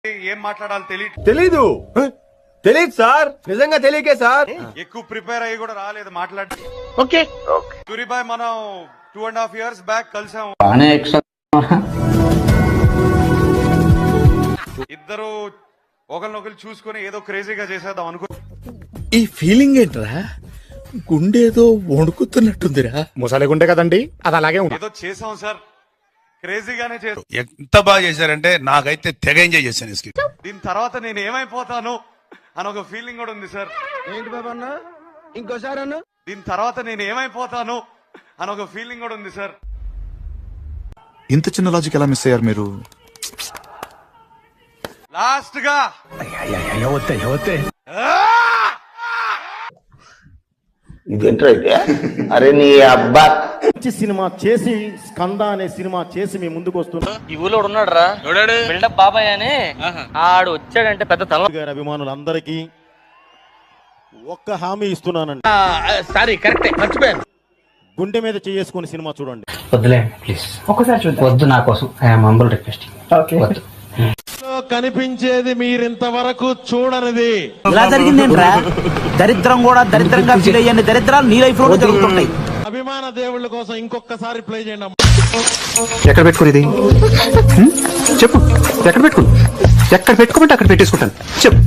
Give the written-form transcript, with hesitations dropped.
ఏం మాట్లాడాలి తెలీదు సార్, నిజంగా తెలియకే సార్. ఎక్కువ ప్రిపేర్ అయ్యి కూడా రాలేదు మాట్లాడి. ఓకే సూరిబాయ్ మనం 2.5 years బ్యాక్ కలిసాం. ఇద్దరు ఒకరినొకరు చూసుకుని ఏదో క్రేజీగా చేసేద్దాం అనుకో. ఈ ఫీలింగ్ ఏంట్రా? గుండేదో వణుకుతున్నట్టుందిరా. ముసలి గుండె కదండి, అది అలాగే ఉంటుంది. ఏదో చేసాం సార్, క్రేజీగానే చేసాం. ఎంత బాగా చేశారంటే నాకైతే తెగ ఎంజాయ్ చేశాను. దీని తర్వాత నేను ఏమైపోతాను అని ఒక ఫీలింగ్ కూడా ఉంది సార్. ఏంటి బాబా అన్న, ఇంకోసారి అన్న. దీని తర్వాత నేను ఏమైపోతాను అని ఒక ఫీలింగ్ కూడా ఉంది సార్. ఇంత చిన్న లాజిక్ ఎలా మిస్ అయ్యారు మీరు? లాస్ట్ గా అరే నీ అబ్బా సినిమా చేసి స్కంద అనే సినిమా చేసి మీ ముందుకు వస్తున్నా. ఈ ఊళ్ళో ఉన్నాడు రా బిల్డప్ బాబాయ్ అని, ఆడు వచ్చాడంటే పెద్ద తల గారి అభిమానులందరికీ ఒక్క హామీ ఇస్తున్నానండి. సారీ కరెక్టే, మర్చిపోయాను. గుండె మీద చేసుకుని సినిమా చూడండి. వద్దులే ప్లీజ్, ఒక్కసారి చూద్దాం. వద్దు, నా కోసం ఐఎమ్ హంబుల్ రిక్వెస్ట్. వద్దు. కనిపించేది మీరింతవరకు చూడనిది. ఇలా జరిగిందేంట్రా? దరిద్రం కూడా దరిద్రంగా ఫీల్ అయ్యే దరిద్రాలు నీ లైఫ్ లో జరుగుతుంటాయి. అభిమాన దేవుళ్ళ కోసం ఇంకొకసారి ప్లే చేయండి. ఎక్కడ పెట్టుకునేది చెప్పు, ఎక్కడ పెట్టుకోమంటే అక్కడ పెట్టేసుకుంటాను చెప్పు.